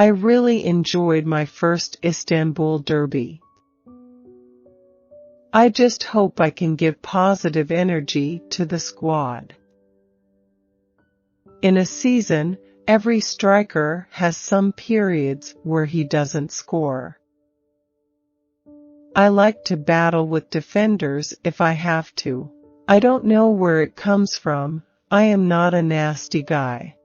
I really enjoyed my first Istanbul derby. I just hope I can give positive energy to the squad. In a season, every striker has some periods where he doesn't score. I like to battle with defenders if I have to. I don't know where it comes from, I am not a nasty guy.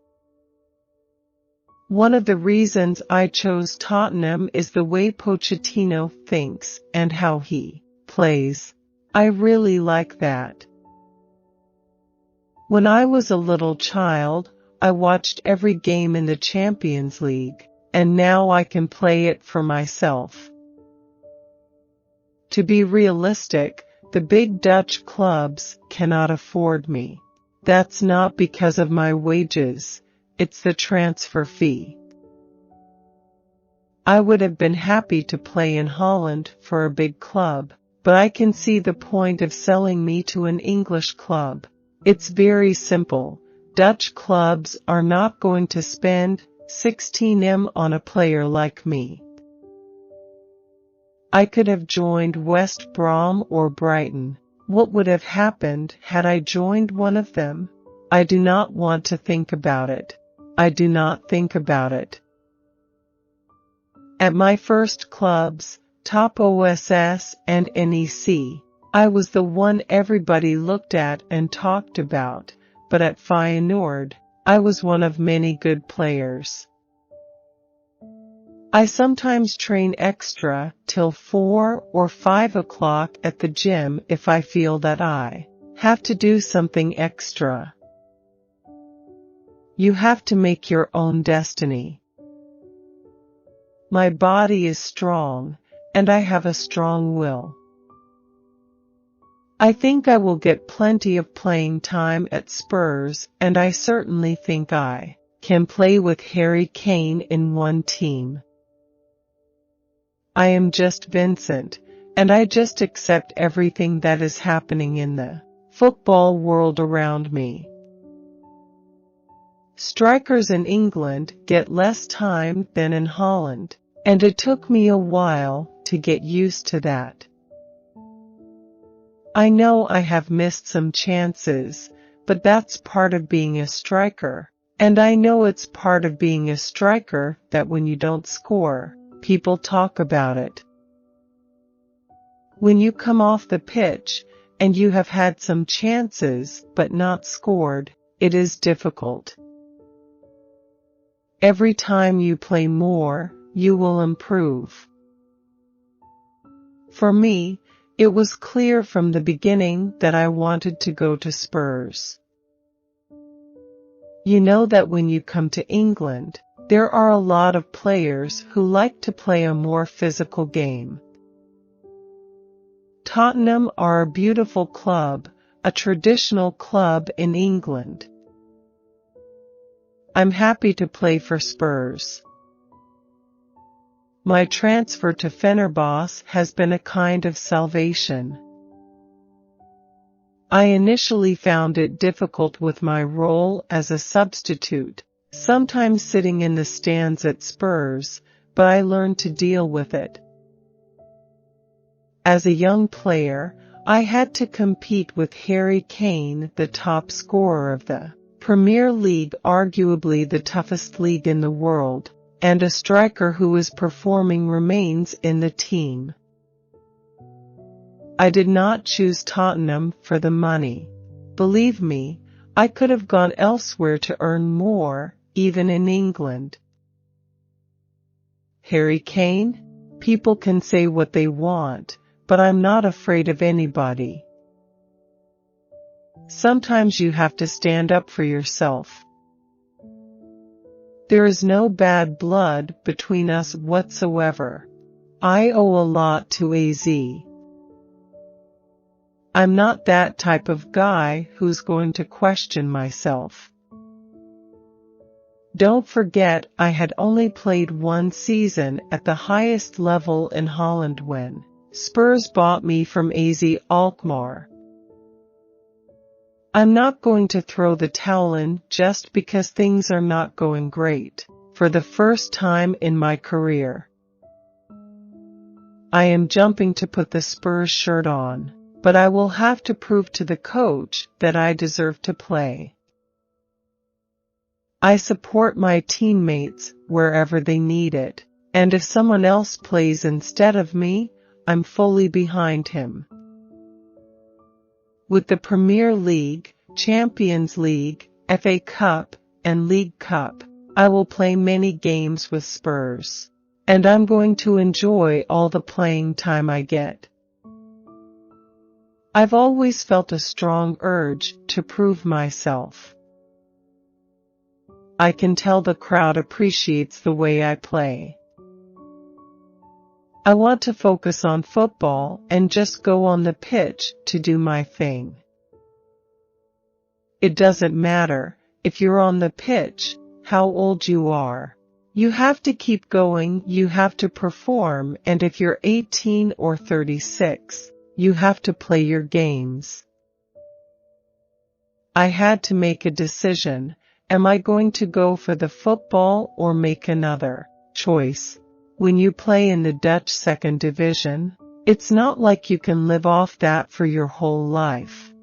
One of the reasons I chose Tottenham is the way Pochettino thinks and how he plays. I really like that. When I was a little child, I watched every game in the Champions League, and now I can play it for myself. To be realistic, the big Dutch clubs cannot afford me. That's not because of my wages, it's the transfer fee. I would have been happy to play in Holland for a big club, but I can see the point of selling me to an English club. It's very simple. Dutch clubs are not going to spend 16M on a player like me. I could have joined West Brom or Brighton. What would have happened had I joined one of them? I do not want to think about it. I do not think about it. At my first clubs, Top OSS and N.E.C, I was the one everybody looked at and talked about, but at Feyenoord, I was one of many good players. I sometimes train extra till 4 or 5 o'clock at the gym if I feel that I have to do something extra. You have to make your own destiny. My body is strong, and I have a strong will. I think I will get plenty of playing time at Spurs, and I certainly think I can play with Harry Kane in one team. I am just Vincent, and I just accept everything that is happening in the football world around me. Strikers in England get less time than in Holland, and it took me a while to get used to that. I know I have missed some chances, but that's part of being a striker, and I know it's part of being a striker that when you don't score, people talk about it. When you come off the pitch, and you have had some chances but not scored, it is difficult. Every time you play more, you will improve. For me, it was clear from the beginning that I wanted to go to Spurs. You know that when you come to England, there are a lot of players who like to play a more physical game. Tottenham are a beautiful club, a traditional club in England. I'm happy to play for Spurs. My transfer to Fenerbahce has been a kind of salvation. I initially found it difficult with my role as a substitute, sometimes sitting in the stands at Spurs, but I learned to deal with it. As a young player, I had to compete with Harry Kane, the top scorer of the Premier League, arguably the toughest league in the world, and a striker who is performing remains in the team. I did not choose Tottenham for the money. Believe me, I could have gone elsewhere to earn more, even in England. Harry Kane? People can say what they want, but I'm not afraid of anybody. Sometimes you have to stand up for yourself. There is no bad blood between us whatsoever. I owe a lot to AZ. I'm not that type of guy who's going to question myself. Don't forget, I had only played one season at the highest level in Holland when Spurs bought me from AZ Alkmaar. I'm not going to throw the towel in just because things are not going great. for the first time in my career. I am jumping to put the Spurs shirt on, but I will have to prove to the coach that I deserve to play. I support my teammates wherever they need it, and if someone else plays instead of me, I'm fully behind him. With the Premier League, Champions League, FA Cup, and League Cup, I will play many games with Spurs, and I'm going to enjoy all the playing time I get. I've always felt a strong urge to prove myself. I can tell the crowd appreciates the way I play. I want to focus on football and just go on the pitch to do my thing. It doesn't matter, if you're on the pitch, how old you are. You have to keep going, you have to perform, and if you're 18 or 36, you have to play your games. I had to make a decision. Am I going to go for the football or make another choice? When you play in the Dutch second division, it's not like you can live off that for your whole life.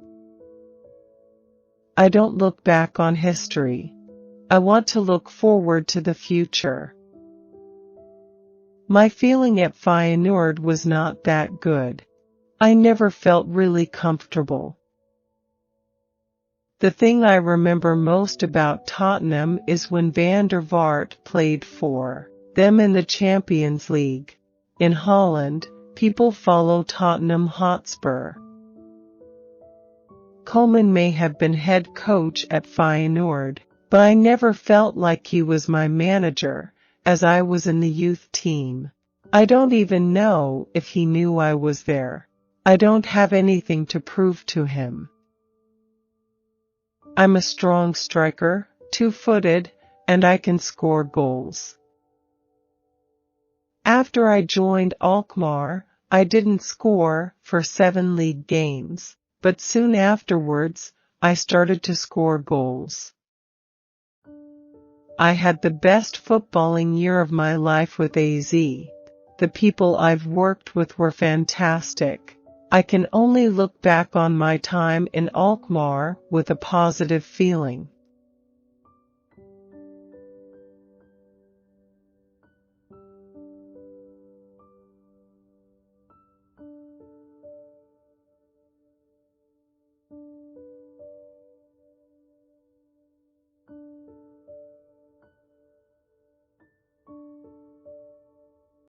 I don't look back on history. I want to look forward to the future. My feeling at Feyenoord was not that good. I never felt really comfortable. The thing I remember most about Tottenham is when Van der Vaart played for them in the Champions League. In Holland, people follow Tottenham Hotspur. Koeman may have been head coach at Feyenoord, but I never felt like he was my manager, as I was in the youth team. I don't even know if he knew I was there. I don't have anything to prove to him. I'm a strong striker, 2-footed, and I can score goals. After I joined Alkmaar, I didn't score for 7 league games, but soon afterwards, I started to score goals. I had the best footballing year of my life with AZ. The people I've worked with were fantastic. I can only look back on my time in Alkmaar with a positive feeling.